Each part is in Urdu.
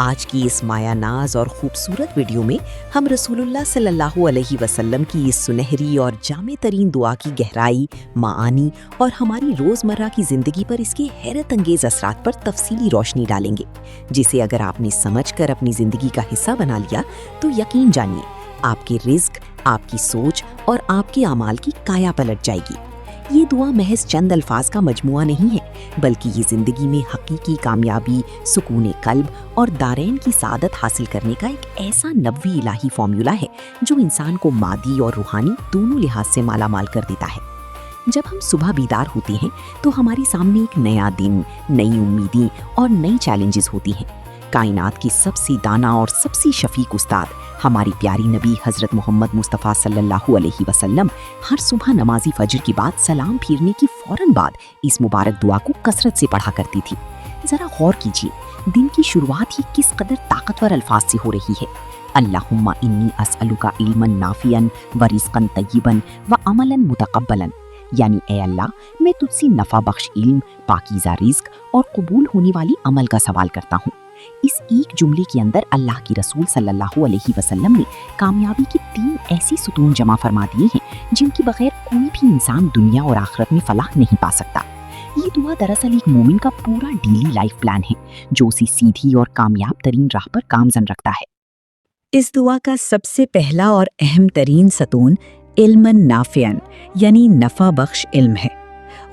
آج کی اس مایا ناز اور خوبصورت ویڈیو میں ہم رسول اللہ صلی اللہ علیہ وسلم کی اس سنہری اور جامع ترین دعا کی گہرائی، معانی اور ہماری روزمرہ کی زندگی پر اس کے حیرت انگیز اثرات پر تفصیلی روشنی ڈالیں گے، جسے اگر آپ نے سمجھ کر اپنی زندگی کا حصہ بنا لیا تو یقین جانیے آپ کے رزق، آپ کی سوچ اور آپ کے اعمال کی کایا پلٹ جائے گی۔ یہ دعا محض چند الفاظ کا مجموعہ نہیں ہے، بلکہ یہ زندگی میں حقیقی کامیابی، سکون قلب اور دارین کی سعادت حاصل کرنے کا ایک ایسا نبوی الہی فارمولا ہے جو انسان کو مادی اور روحانی دونوں لحاظ سے مالا مال کر دیتا ہے۔ جب ہم صبح بیدار ہوتے ہیں تو ہمارے سامنے ایک نیا دن، نئی امیدیں اور نئی چیلنجز ہوتی ہیں۔ کائنات کی سب سے دانا اور سب سے شفیق استاد ہماری پیاری نبی حضرت محمد مصطفیٰ صلی اللہ علیہ وسلم ہر صبح نمازی فجر کے بعد سلام پھیرنے کی فوراً بعد اس مبارک دعا کو کثرت سے پڑھا کرتی تھی۔ ذرا غور کیجیے، دن کی شروعات ہی کس قدر طاقتور الفاظ سے ہو رہی ہے۔ اللہم انی اسألک علما نافعا ورزقا طیبا وعملا متقبلا، یعنی اے اللہ میں تجھ سے نفع بخش علم، پاکیزہ رزق اور قبول ہونے والی عمل کا سوال کرتا ہوں۔ اس ایک جملے کے اندر اللہ کی رسول صلی اللہ علیہ وسلم نے کامیابی کی 3 ایسی ستون جمع فرما دیے ہیں جن کی بغیر کوئی بھی انسان دنیا اور آخرت میں فلاح نہیں پا سکتا۔ یہ دعا دراصل ایک مومن کا پورا ڈیلی لائف پلان ہے جو اسے سیدھی اور کامیاب ترین راہ پر گامزن رکھتا ہے۔ اس دعا کا سب سے پہلا اور اہم ترین ستون علما نافعا یعنی نفع بخش علم ہے۔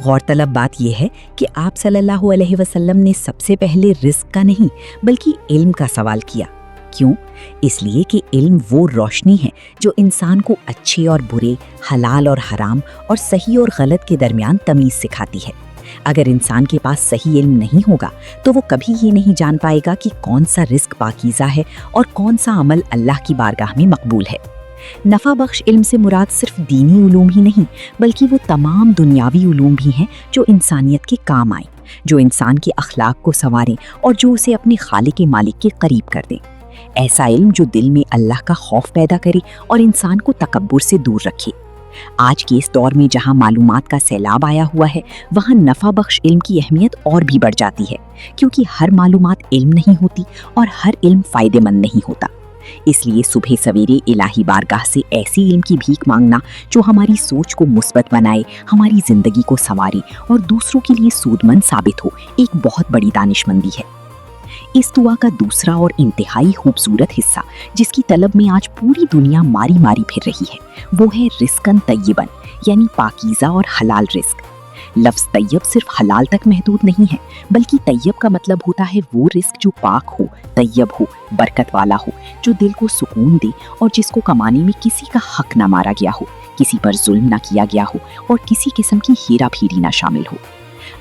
غور طلب بات یہ ہے کہ آپ صلی اللہ علیہ وسلم نے سب سے پہلے رزق کا نہیں بلکہ علم کا سوال کیا۔ کیوں؟ اس لیے کہ علم وہ روشنی ہے جو انسان کو اچھے اور برے، حلال اور حرام اور صحیح اور غلط کے درمیان تمیز سکھاتی ہے۔ اگر انسان کے پاس صحیح علم نہیں ہوگا تو وہ کبھی یہ نہیں جان پائے گا کہ کون سا رزق پاکیزہ ہے اور کون سا عمل اللہ کی بارگاہ میں مقبول ہے۔ نفع بخش علم سے مراد صرف دینی علوم ہی نہیں بلکہ وہ تمام دنیاوی علوم بھی ہیں جو انسانیت کے کام آئیں، جو انسان کے اخلاق کو سنواریں اور جو اسے اپنے خالق مالک کے قریب کر دیں۔ ایسا علم جو دل میں اللہ کا خوف پیدا کرے اور انسان کو تکبر سے دور رکھے۔ آج کے اس دور میں جہاں معلومات کا سیلاب آیا ہوا ہے وہاں نفع بخش علم کی اہمیت اور بھی بڑھ جاتی ہے، کیونکہ ہر معلومات علم نہیں ہوتی اور ہر علم فائدہ مند نہیں ہوتا۔ اس لیے صبح سویرے الہی بارگاہ سے ایسی علم کی بھیک مانگنا جو ہماری سوچ کو مثبت بنائے، ہماری زندگی کو سنوارے اور دوسروں کے لیے سود مند ثابت ہو، ایک بہت بڑی دانش مندی ہے۔ اس دعا کا دوسرا اور انتہائی خوبصورت حصہ جس کی طلب میں آج پوری دنیا ماری ماری پھر رہی ہے وہ ہے رزقا طیبا یعنی پاکیزہ اور حلال رزق۔ لفظ طیب صرف حلال تک محدود نہیں ہے بلکہ طیب کا مطلب ہوتا ہے وہ رزق جو پاک ہو، طیب ہو، برکت والا ہو، جو دل کو سکون دے اور جس کو کمانے میں کسی کا حق نہ مارا گیا ہو، کسی پر ظلم نہ کیا گیا ہو اور کسی قسم کی ہیرا پھیری نہ شامل ہو۔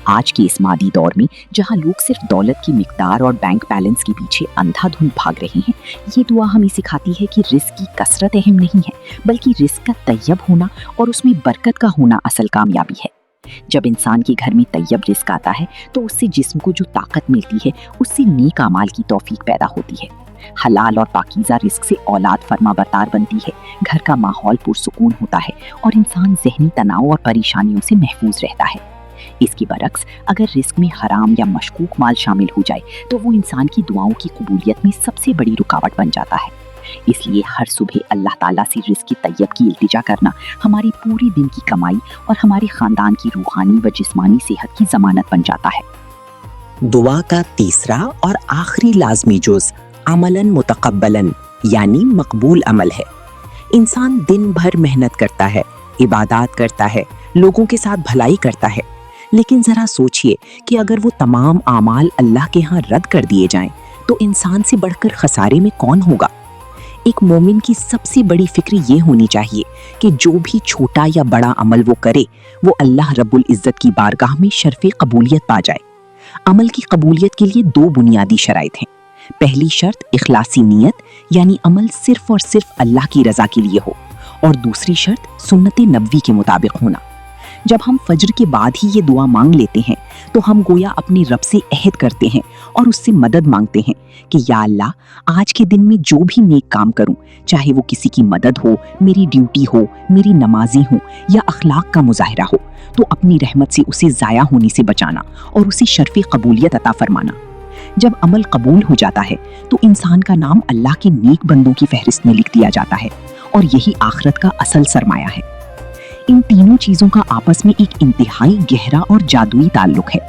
آج کے اس مادی دور میں جہاں لوگ صرف دولت کی مقدار اور بینک بیلنس کے پیچھے اندھا دھند بھاگ رہے ہیں، یہ دعا ہمیں سکھاتی ہے کہ رزق کی کثرت اہم نہیں ہے بلکہ رزق کا طیب ہونا اور اس میں برکت کا ہونا اصل کامیابی ہے۔ جب انسان کے گھر میں طیب رزق آتا ہے تو اس سے جسم کو جو طاقت ملتی ہے اس سے نیک اعمال کی توفیق پیدا ہوتی ہے۔ حلال اور پاکیزہ رزق سے اولاد فرما بردار بنتی ہے، گھر کا ماحول پرسکون ہوتا ہے اور انسان ذہنی تناؤ اور پریشانیوں سے محفوظ رہتا ہے۔ اس کے برعکس اگر رزق میں حرام یا مشکوک مال شامل ہو جائے تو وہ انسان کی دعاؤں کی قبولیت میں سب سے بڑی رکاوٹ بن جاتا ہے۔ اس لیے ہر صبح اللہ تعالیٰ سے رزق طیب کی التجا کرنا ہماری پورے دن کی کمائی اور ہمارے خاندان کی روحانی و جسمانی صحت کی ضمانت بن جاتا ہے۔ دعا کا تیسرا اور آخری لازمی جز عملاً متقبلاً یعنی مقبول عمل ہے۔ انسان دن بھر محنت کرتا ہے، عبادات کرتا ہے، لوگوں کے ساتھ بھلائی کرتا ہے، لیکن ذرا سوچئے کہ اگر وہ تمام اعمال اللہ کے ہاں رد کر دیے جائیں تو انسان سے بڑھ کر خسارے میں کون ہوگا؟ ایک مومن کی سب سے بڑی فکر یہ ہونی چاہیے کہ جو بھی چھوٹا یا بڑا عمل وہ کرے وہ اللہ رب العزت کی بارگاہ میں شرف قبولیت پا جائے۔ عمل کی قبولیت کے لیے 2 بنیادی شرائط ہیں۔ پہلی شرط اخلاصی نیت یعنی عمل صرف اور صرف اللہ کی رضا کے لیے ہو، اور دوسری شرط سنت نبوی کے مطابق ہونا۔ جب ہم فجر کے بعد ہی یہ دعا مانگ لیتے ہیں تو ہم گویا اپنے رب سے عہد کرتے ہیں اور اس سے مدد مانگتے ہیں کہ یا اللہ آج کے دن میں جو بھی نیک کام کروں، چاہے وہ کسی کی مدد ہو، میری ڈیوٹی ہو، میری نمازیں ہوں یا اخلاق کا مظاہرہ ہو، تو اپنی رحمت سے اسے ضائع ہونے سے بچانا اور اسے شرف قبولیت عطا فرمانا۔ جب عمل قبول ہو جاتا ہے تو انسان کا نام اللہ کے نیک بندوں کی فہرست میں لکھ دیا جاتا ہے، اور یہی آخرت کا اصل سرمایہ ہے۔ ان تینوں چیزوں کا آپس میں ایک انتہائی گہرا اور جادوئی تعلق ہے۔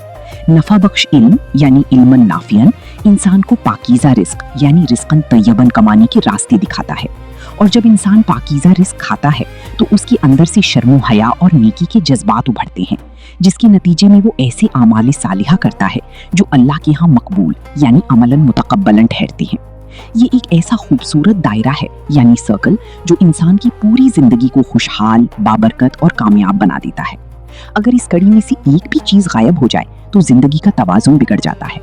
نفع بخش علم یعنی علم نافعن انسان کو پاکیزہ رزق یعنی رزقاً طیباً کمانے کے راستے دکھاتا ہے، اور جب انسان پاکیزہ رزق کھاتا ہے تو اس کے اندر سے شرم و حیا اور نیکی کے جذبات ابھرتے ہیں، جس کے نتیجے میں وہ ایسے اعمال صالحہ کرتا ہے جو اللہ کے ہاں مقبول یعنی عملاً متقبلاً ٹھہرتے ہیں۔ یہ ایک ایسا خوبصورت دائرہ ہے یعنی سرکل جو انسان کی پوری زندگی کو خوشحال، بابرکت اور کامیاب بنا دیتا ہے۔ اگر اس کڑی میں سے ایک بھی چیز غائب ہو جائے تو زندگی کا توازن بگڑ جاتا ہے۔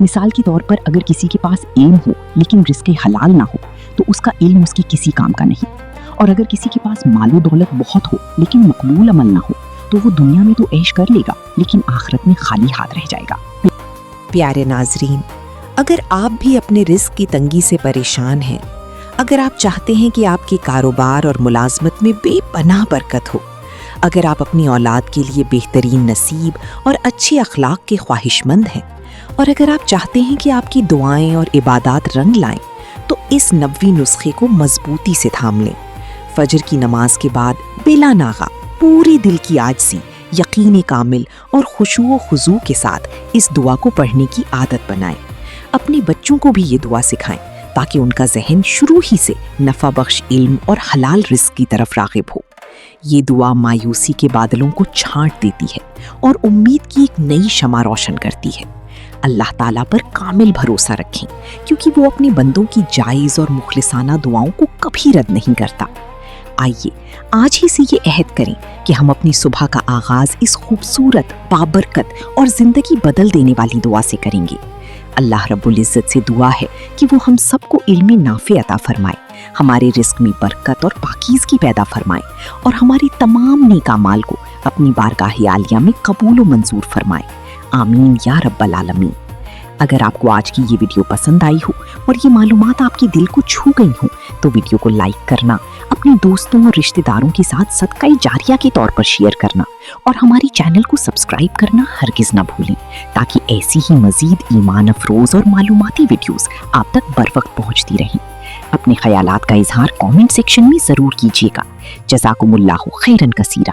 مثال کے طور پر اگر کسی کے پاس علم ہو لیکن رزق حلال نہ ہو تو اس کا علم اس کے کسی کام کا نہیں، اور اگر کسی کے پاس مال و دولت بہت ہو لیکن مقبول عمل نہ ہو تو وہ دنیا میں تو عیش کر لے گا لیکن آخرت میں خالی ہاتھ رہ جائے گا۔ پیارے ناظرین، اگر آپ بھی اپنے رزق کی تنگی سے پریشان ہیں، اگر آپ چاہتے ہیں کہ آپ کے کاروبار اور ملازمت میں بے پناہ برکت ہو، اگر آپ اپنی اولاد کے لیے بہترین نصیب اور اچھے اخلاق کے خواہش مند ہیں، اور اگر آپ چاہتے ہیں کہ آپ کی دعائیں اور عبادات رنگ لائیں، تو اس نبوی نسخے کو مضبوطی سے تھام لیں۔ فجر کی نماز کے بعد بلا ناغہ پوری دل کی عاجزی، یقین کامل اور خشوع و خضوع کے ساتھ اس دعا کو پڑھنے کی عادت بنائیں۔ اپنے بچوں کو بھی یہ دعا سکھائیں تاکہ ان کا ذہن شروع ہی سے نفع بخش علم اور حلال رزق کی طرف راغب ہو۔ یہ دعا مایوسی کے بادلوں کو چھانٹ دیتی ہے اور امید کی ایک نئی شمع روشن کرتی ہے۔ اللہ تعالیٰ پر کامل بھروسہ رکھیں کیونکہ وہ اپنے بندوں کی جائز اور مخلصانہ دعاؤں کو کبھی رد نہیں کرتا۔ آئیے آج ہی سے یہ عہد کریں کہ ہم اپنی صبح کا آغاز اس خوبصورت، بابرکت اور زندگی بدل دینے والی دعا سے کریں گے۔ اللہ رب العزت سے دعا ہے کہ وہ ہم سب کو علم نافع عطا فرمائے، ہمارے رزق میں برکت اور پاکیزگی پیدا فرمائے، اور ہماری تمام نیک اعمال کو اپنی بارگاہ عالیہ میں قبول و منظور فرمائے۔ آمین یا رب العالمین۔ اگر آپ کو آج کی یہ ویڈیو پسند آئی ہو اور یہ معلومات آپ کے دل کو چھو گئی ہوں تو ویڈیو کو لائک کرنا، اپنے دوستوں اور رشتہ داروں کے ساتھ صدقہ جاریہ کے طور پر شیئر کرنا، اور ہماری چینل کو سبسکرائب کرنا ہرگز نہ بھولیں تاکہ ایسی ہی مزید ایمان افروز اور معلوماتی ویڈیوز آپ تک بر وقت پہنچتی رہیں۔ اپنے خیالات کا اظہار کامنٹ سیکشن میں ضرور کیجیے گا۔ جزاکم اللہ خیرن کثیرا۔